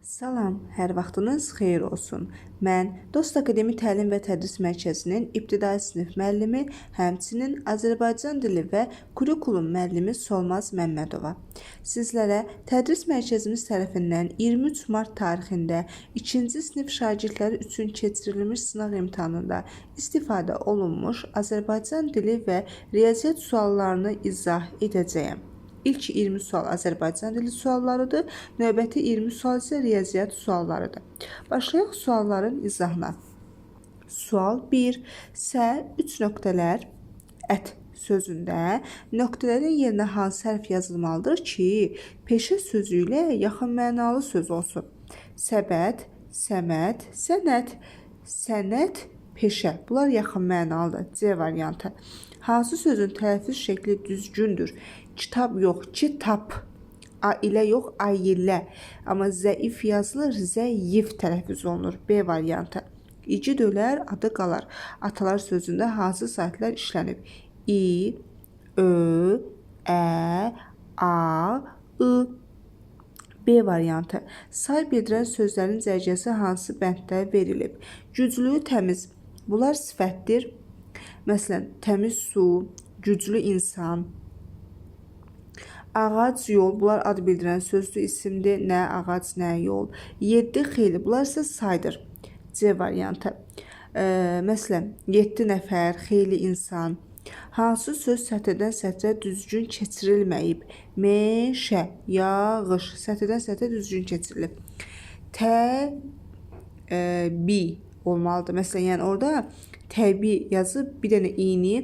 Salam, hər vaxtınız xeyir olsun. Mən Dost Akademi Təlim və Tədris Mərkəzinin ibtidai sinif müəllimi, həmçinin Azərbaycan dili və kurikulum müəllimi Solmaz Məmmədova. Sizlərə Tədris Mərkəzimiz tərəfindən 23 mart tarixində 2-ci sinif şagirdləri üçün keçirilmiş sınaq imtahanında istifadə olunmuş Azərbaycan dili və riyaziyyat suallarını izah edəcəyəm. İlk 20 sual Azərbaycan dili suallarıdır, növbəti 20 sual isə riyaziyyat suallarıdır. Başlayaq sualların izahına. Sual 1. Sə 3 nöqtələr ət sözündə nöqtələrin yerinə hansı hərf yazılmalıdır ki, peşə sözü ilə yaxın mənalı söz olsun? Səbət, səmət, sənət, sənət, peşə. Bunlar yaxın mənalıdır. C variantı. Hansı sözün tələffüz şəkli düzgündür? Kitab yox, kitap. A ilə yox, ay ilə. Amma zəif yazılır, zəif tələffüz olunur. B variantı. İgid ölər, adı qalar. Atalar sözündə hansı saatlər işlənib? İ, Ö, Ə, A, I. B variantı. Say bildirən sözlərin zərgəsi hansı bənddə verilib? Güclü, təmiz. Bunlar sifətdir. Məsələn, təmiz su, güclü insan, ağac, yol. Bunlar ad bildirən sözdür, isimdir. Nə ağac, nə yol. 7 xeyli. Bunlar isə saydır. C variantı. Məsələn, 7 nəfər, xeyli insan. Hansı söz sətirdən sətrə düzgün keçirilməyib? Meşə, yağış. Sətirdən sətrə düzgün keçirilib. Təbii olmalıdır. Məsələn, yəni orada təbii yazıb bir dənə i-ni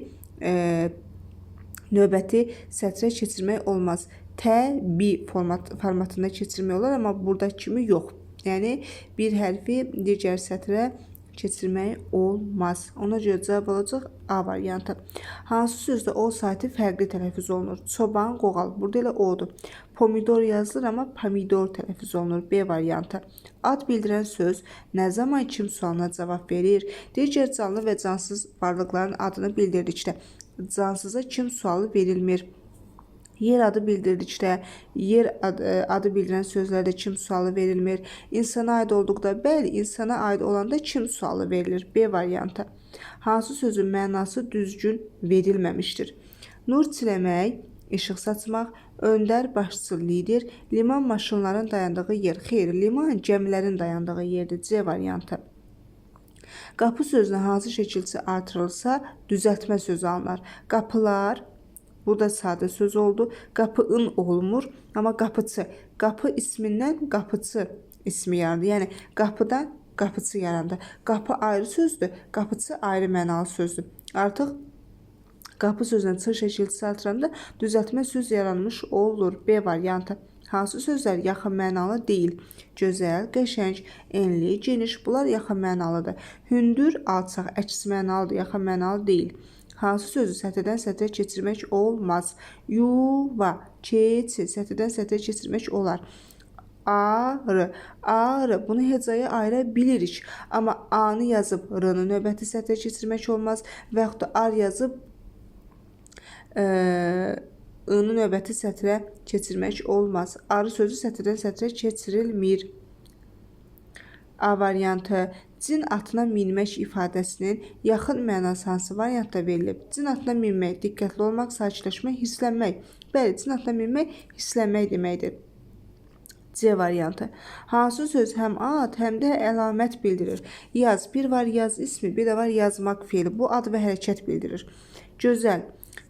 növbəti sətrə keçirmək olmaz. Təbii formatında keçirmək olar, amma buradakı kimi yox. Yəni, bir hərfi digər sətrə keçirmək olmaz. Ona görə cavab olacaq A variantı. Hansı sözdə o saati fərqli tələffüz olunur? Çoban, qoğal. Burada elə o'dur. Pomidor yazılır, amma pomidor tələffüz olunur. B variantı. Ad bildirən söz nə zaman kim sualına cavab verir? Digər canlı və cansız varlıqların adını bildirdikdə cansıza kim sualı verilmir? Yer adı bildirdikdə, yer adı bildirən sözlərdə kim sualı verilmir? İnsana aid olduqda, bəli, insana aid olanda kim sualı verilir? B variantı. Hansı sözün mənası düzgün verilməmişdir? Nur çiləmək, işıq saçmaq, öndər, başçı, lider, liman maşınların dayandığı yer. Xeyr, liman gəmilərin dayandığı yerdir. C variantı. Qapı sözünə hansı şəkilçi artırılsa düzəltmə sözü alınır? Qapılar, burada sadə söz oldu. Qapı-ın olmur, amma qapıçı. Qapı ismindən qapıçı ismi yarandı. Yəni, qapıdan qapıçı yarandı. Qapı ayrı sözdür, qapıçı ayrı mənalı sözdür. Artıq qapı sözünə ç şəkilçisi artıranda düzəltmə söz yaranmış olur. B variantı. Hansı sözlər yaxın mənalı deyil? Gözəl, qəşəng, enli, geniş. Bunlar yaxın mənalıdır. Hündür, alçaq, əks mənalıdır, yaxın mənalı deyil. Hansı sözü sətirdən sətrə keçirmək olmaz? Yuva, keçi, sətirdən sətrə keçirmək olar. Arı, arı. Bunu hecaya ayıra bilirik. Amma A-nı yazıb R-nı növbəti sətrə keçirmək olmaz. Və yaxud da ar yazıb I-nı növbəti sətrə keçirmək olmaz. Arı sözü sətirdən sətrə keçirilmir. A variantı. Cin atına minmək ifadəsinin yaxın mənası hansı variantda verilib? Cin atına minmək, diqqətli olmaq, sakitləşmək, hisslənmək. Bəli, cin atına minmək, hisslənmək deməkdir. C variantı. Hansı söz həm ad, həm də əlamət bildirir? Yaz. Bir var yaz ismi, bir də var yazmaq fiili. Bu ad və hərəkət bildirir. Gözəl.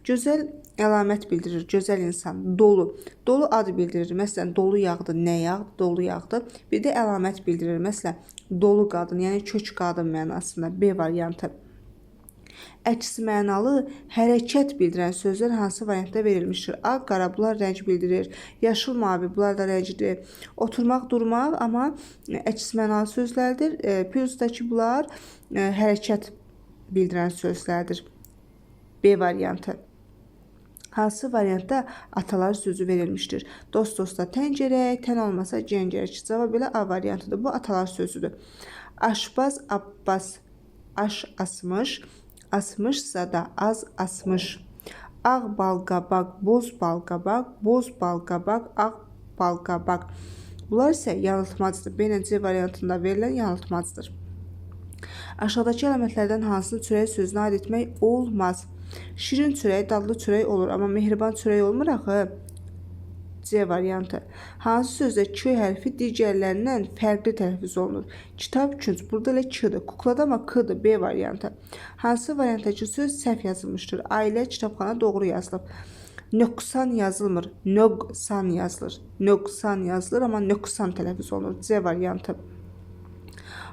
Gözəl əlamət bildirir. Gözəl insan. Dolu. Dolu ad bildirir. Məsələn, dolu yağdı. Nə yağdı? Dolu yağdı. Bir də əlamət bildirir. Məsələn, dolu qadın, yəni kök qadın mənasında. B variantı. Əks mənalı hərəkət bildirən sözlər hansı variantda verilmişdir? Ağ, qara, bunlar rəng bildirir. Yaşıl, mavi, bunlar da rəngdir. Oturmaq, durmaq, amma əks mənalı sözlərdir. Plusdakı bunlar hərəkət bildirən sözlərdir. B variantı. Hansı variantda atalar sözü verilmişdir? Dost dosta tən gərək, tən olmasa gen gərək. Cavab elə A variantıdır. Bu atalar sözüdür. Aşbaz Abbas aş asmış, asmışsa da az asmış. Ağ balqabaq, boz balqabaq, boz balqabaq, ağ balqabaq. Bunlar isə yanıltmacıdır. B ilə C variantında verilən yanıltmacıdır. Aşağıdakı əlamətlərdən hansını çörək sözünə aid etmək olmaz? Şirin çörək, dadlı çörək olur, amma mehriban çörək olmur axı. C variantı. Hansı sözdə K hərfi digərlərindən fərqli tələffüz olunur? Kitab, künc. Burada elə K-dır. Kuklada amma K-dır. B variantı. Hansı variantdakı söz səhv yazılmışdır? Ailə, kitabxana doğru yazılıb. Nöqsan yazılmır. Nöqsan yazılır. Nöqsan yazılır, amma nöqsan tələffüz olunur. C variantı.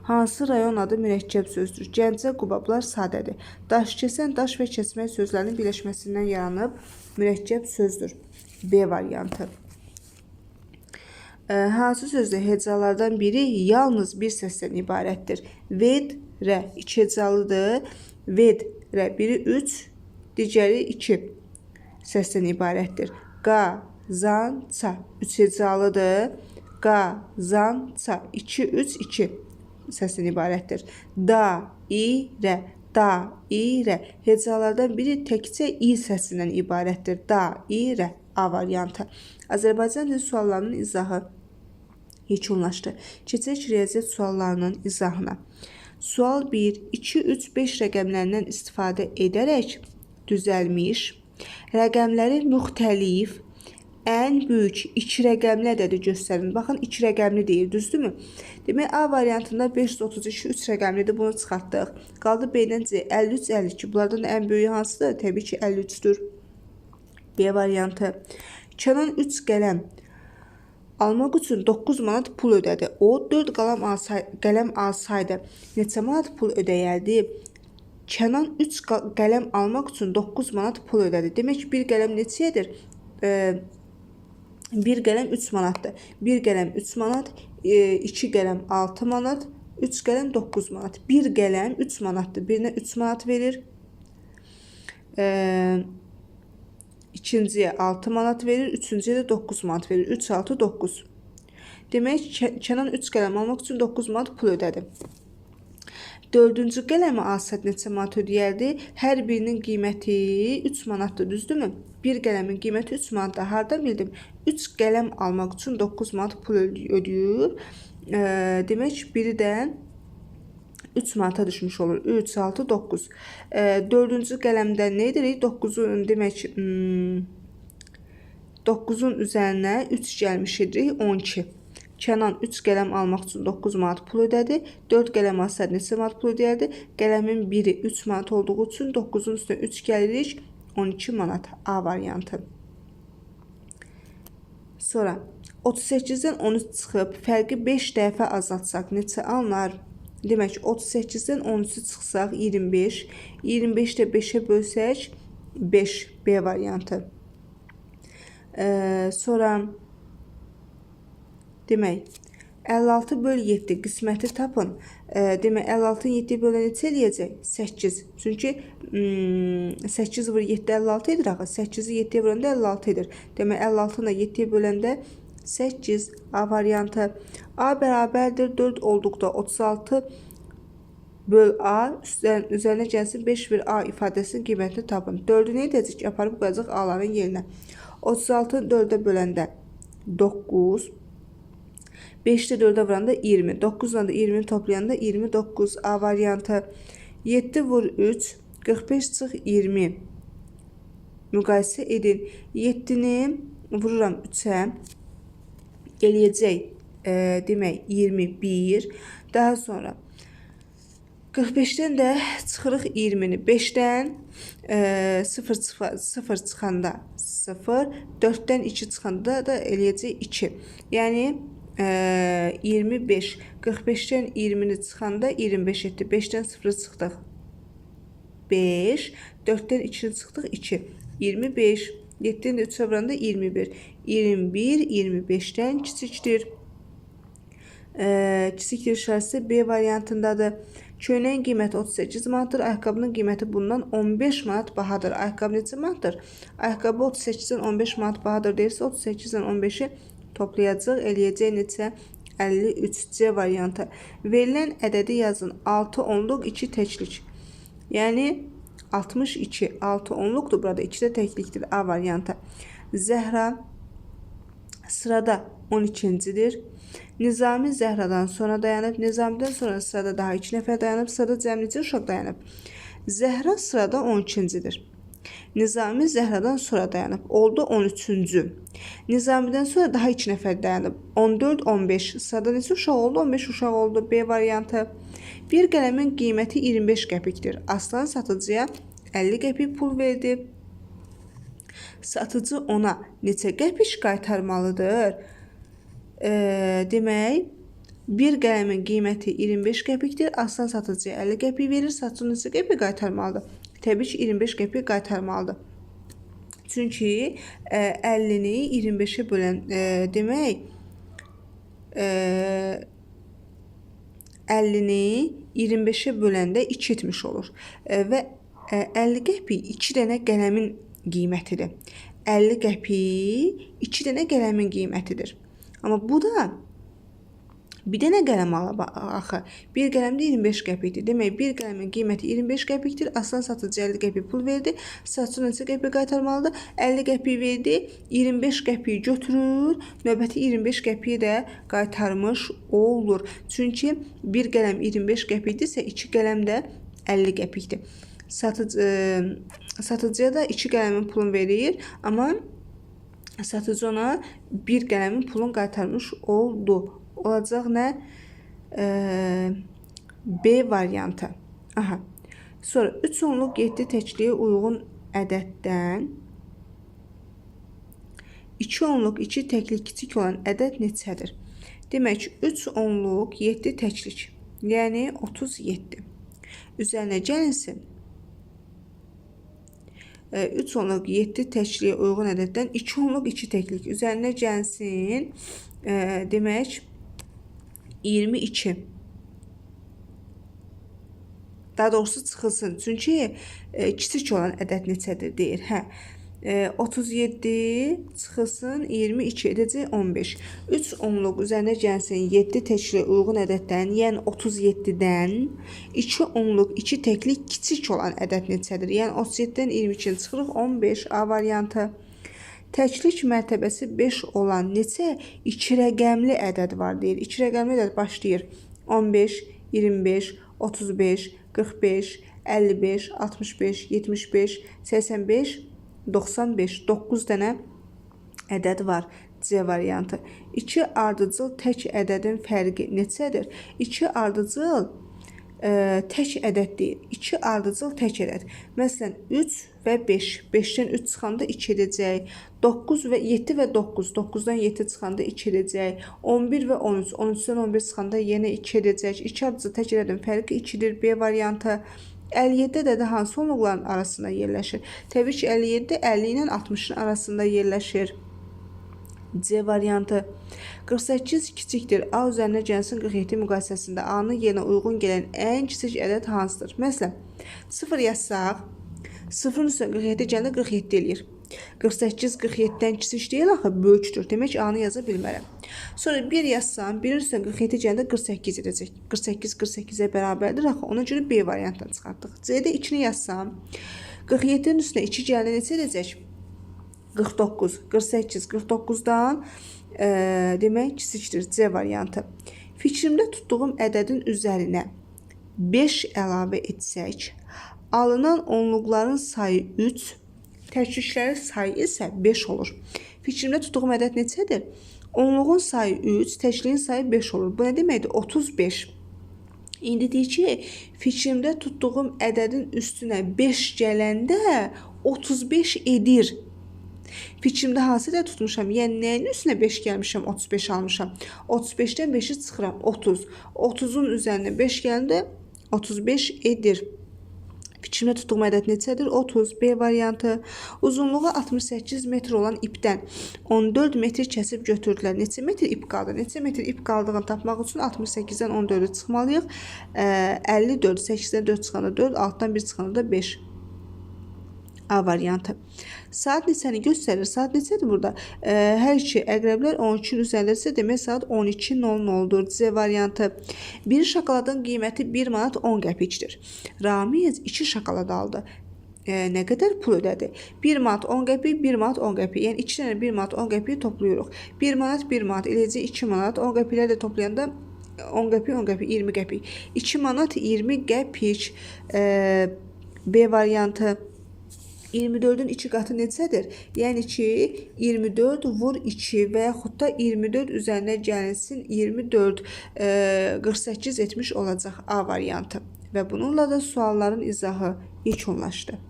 Hansı rayon adı mürəkkəb sözdür? Gəncə, Qubablar sadədir. Daşkəsən, daş və kəsmək sözlərinin birləşməsindən yaranıb mürəkkəb sözdür. B variantı. Hansı sözdə hecalardan biri yalnız bir səsdən ibarətdir? Ved, rə. 2 hecalıdır. Ved, rə. Biri 3, digəri 2 səsdən ibarətdir. Qa, zan, ça. 3 hecalıdır. Qa, zan, ça. 2, 3, 2 səsdən ibarətdir. Da, i, rə. Da, i, rə. Hecalardan biri təkcə i səsindən ibarətdir. Da, i, rə. A variantı. Azərbaycan dili suallarının izahı yekunlaşdı. Keçək riyaziyyat suallarının izahına. Sual 1. 2, 3, 5 rəqəmlərindən istifadə edərək düzəlmiş rəqəmləri müxtəlif ən böyük 2 rəqəmli ədədi göstərin. Baxın, 2 rəqəmli deyir, düzdürmü? Demək, A variantında 532 3 rəqəmlidir, bunu çıxartdıq. Qaldı B-dən C, 53, 52. Bunlardan ən böyüyü hansıdır? Təbii ki, 53-dür. B variantı. Kənan 3 qələm almaq üçün 9 manat pul ödədi. O 4 qələm alsaydı neçə manat pul ödəyərdi? Kənan 3 qələm almaq üçün 9 manat pul ödədi. Demək ki, bir qələm neçəyədir? Bir qələm 3 manatdır. Bir qələm 3 manat, 2 qələm 6 manat, 3 qələm 9 manat. Bir qələm 3 manatdır. Birinə 3 manat verir. İkinciyə 6 manat verir, üçüncüyə də 9 manat verir. 3, 6, 9. Demək, Kənan 3 qələm almaq üçün 9 manat pul ödədi. Dördüncü qələmi alsaydı neçə manat ödəyərdi? Hər birinin qiyməti 3 manatdır, düzdürmü? Bir qələmin qiyməti 3 manatdır. Hardan bildim? 3 qələm almaq üçün 9 manat pul ödəyir. Demək, biri də 3 manata düşmüş olur. 3, 6, 9. Dördüncü qələmdən nə edirik? 9'un demək 9'un üzərinə 3 gəlmiş edirik. 12. Kənan 3 qələm almaq üçün 9 manat pul ödədi. 4 qələm alsaydı neçə manat pul ödəyərdi? Qələmin biri 3 manat olduğu üçün 9'un üstünə 3 gəlirik. 12 manat. A variantı. Sonra 38'dən 13 çıxıb fərqi 5 dəfə azaltsaq neçə alınar? Demək, 38'dən 13'ü çıxsaq 25. 25 də 5'ə bölsək 5. B variantı. Sonra demək, 56 böl 7 qisməti tapın. Demək, 56'ın 7'yi bölən neçə eləyəcək? 8. Çünki 8 vur 7 56 edir axı. 8'i 7'yə böləndə 56 edir. Demək, 56'ını 7'yə böləndə 8. A variantı. A bərabərdir 4 olduqda 36 böl A üzərinə gəlsin 5 bir A ifadəsinin qiymətini tapın. 4'ü nə edəcək? Aparıb qoyacaq A-ların yerinə. 36 4'ə böləndə 9. 5'də 4'ə vuranda 20. 9'dan da 20'ni toplayanda 29. A variantı. 7 vur 3 45 çıx 20. Müqayisə edin. 7'ni vururam 3'ə. Eləyəcək demək 21. Daha sonra 45'dən də çıxırıq 20'ni. 5'dən 0 çıxanda 0. 4'dən 2 çıxanda da eləyəcək 2. Yəni 25. 45'dən 20'ni çıxanda 25 etdi. 5'dən 0 çıxdıq 5. 4'dən 2'ni çıxdıq 2. 25. 7'dən də 3'ə vuranda 21. 21, 25'dən kiçikdir. Kiçikdir işarəsi B variantındadır. Köynəyin qiyməti 38 manatdır. Ayaqqabının qiyməti bundan 15 manat bahadır. Ayaqqabı neçə manatdır? Ayaqqabı 38'dən 15 manat bahadır deyirsə, 38'dən 15'i toplayacaq. Eləyəcək neçə? 53. C variantı. Verilən ədədi yazın. 6 onluq, 2 təklik. Yəni 62. 6 onluqdur burada. 2 də təklikdir. A variantı. Zəhra Sırada 12-cidir. Nizami Zəhradan sonra dayanıb. Nizamidən sonra sırada daha 2 nəfər dayanıb. Sırada cəmi neçə uşaq dayanıb? Zəhra sırada 12-cidir. Nizami Zəhradan sonra dayanıb. Oldu 13-cü. Nizamidən sonra daha 2 nəfər dayanıb. 14-15. Sırada neçə uşaq oldu? 15 uşaq oldu. B variantı. Bir qələmin qiyməti 25 qəpikdir. Aslan satıcıya 50 qəpik pul verdi. Satıcı ona neçə qəpik qaytarmalıdır? Demək, bir qələmin qiyməti 25 qəpikdir. Aslan satıcıya 50 qəpik verir. Satıcı neçə qəpik qaytarmalıdır? Təbii ki, 25 qəpik qaytarmalıdır. Çünki 50-ni 25-ə bölən demək 50-ni 25-ə böləndə 2 etmiş olur. Və 50 qəpik 2 dənə qələmin qiymətidir. 50 qəpik 2 dənə qələmin qiymətidir. Amma bu da bir dənə qələm alıb axı. Bir qələmdə 25 qəpikdir. Demək, bir qələmin qiyməti 25 qəpikdir. Aslan satıcı 50 qəpik pul verdi. Satıcı neçə qəpik qaytarmalıdır? 50 qəpik verdi. 25 qəpik götürür. Növbəti 25 qəpiyi də qaytarmış olur. Çünki bir qələm 25 qəpikdirsə, 2 qələm də 50 qəpikdir. Satıcıya da 2 qələmin pulunu verir. Amma satıcı ona bir qələmin pulunu qaytarmış oldu. Olacaq nə? B variantı. Aha. Sonra 3 onluq 7 təkliyə uyğun ədəddən 2 onluq 2 təklik kiçik olan ədəd neçədir? Demək ki, 3 onluq 7 təklik, yəni 37. Üzərinə gəlinsin. 3 onluq 7 təkliyə uyğun ədəddən 2 onluq 2 təklik üzərinə gəlsin. Demək 22. Daha doğrusu çıxılsın. Çünki kiçik olan ədəd neçədir deyir. 37 çıxılsın 22 edəcək 15. 3 onluq üzərinə gəlsin 7 təkliyə uyğun ədəddən, yəni 37-dən 2 onluq 2 təklik kiçik olan ədəd neçədir? Yəni 37-dən 22-ni çıxırıq 15. A variantı. Təklik mərtəbəsi 5 olan neçə 2 rəqəmli ədəd var deyir. 2 rəqəmli ədəd başlayır. 15, 25, 35, 45, 55, 65, 75, 85, 95. 9 dənə ədəd var. C variantı. 2 ardıcıl tək ədədin fərqi neçədir? 2 ardıcıl tək ədəd deyil. 2 ardıcıl tək ədəd. Məsələn, 3 və 5. 5-dən 3 çıxanda 2 edəcək. 9 və 7 və 9. 9-dan 7 çıxanda 2 edəcək. 11 və 13. 13-dən 11 çıxanda yenə 2 edəcək. 2 ardıcıl tək ədədin fərqi 2-dir. B variantı. 57 ədədi hansı onluqların arasında yerləşir? Təbii ki, 57 50 ilə 60-ın arasında yerləşir. C variantı. 48 kiçikdir. A üzərinə gəlsin 47 müqayisəsində A-nın yerinə uyğun gələn ən kiçik ədəd hansıdır? Məsələn, 0 yazsaq, 0-ın üstünə 47 gəndə 47 eləyir. 48 47-dən kiçik deyil axı, böyükdür. Demək ki, A-nı yaza bilmərəm. Sonra 1 yazsam, 1-in üstünə 47 gəndə 48 edəcək. 48 48-ə bərabərdir axı. Ona görə B variantını çıxartdıq. C-də 2-ni yazsam, 47-nin üstünə 2 gəndə neçə edəcək? 49, 48, 49-dan demək kiçikdir. C variantı. Fikrimdə tutduğum ədədin üzərinə 5 əlavə etsək, alınan onluqların sayı 3, təkliklərin sayı isə 5 olur. Fikrimdə tutduğum ədəd neçədir? Onluğun sayı 3, təkliyin sayı 5 olur. Bu nə deməkdir? 35. İndi deyir ki, fikrimdə tutduğum ədədin üstünə 5 gələndə 35 edir. Fikrimdə hansı ədəd tutmuşam? Yəni, nəyin üstünə 5 gəlmişəm, 35 almışam? 35-dən 5-i çıxıram, 30. 30-un üzərinə 5 gələndə 35 edir. Fikrimdə tutduğum ədəd neçədir? 30. B variantı. Uzunluğu 68 metr olan ipdən 14 metr kəsib götürdülər. Neçə metr ip qaldı? Neçə metr ip qaldığını tapmaq üçün 68-dən 14-ü çıxmalıyıq. 54, 8-dən 4 çıxanda 4, 6-dan 1 çıxanda da 5. A variantı. Saat neçəni göstərir? Saat neçədir burada? Hər iki əqrəblər 12-nin üzərindədirsə, demək saat 12:00-dur. C variantı. Bir şokoladın qiyməti 1 manat 10 qəpikdir. Ramiz 2 şokolad aldı. nə qədər pul ödədi? 1 manat 10 qəpik, 1 manat 10 qəpik. Yəni 2 dənə 1 manat 10 qəpik toplayırıq. 1 manat 1 manat eləcə 2 manat 10 qəpikləri də toplayanda 10 qəpik 10 qəpik 20 qəpik. 2 manat 20 qəpik B variantı. 24-ün 2 qatı neçədir? Yəni ki 24 vur 2 və yaxud da 24 üzərinə gəlinsin 24 48 etmiş olacaq A variantı. Və bununla da sualların izahı yekunlaşdı.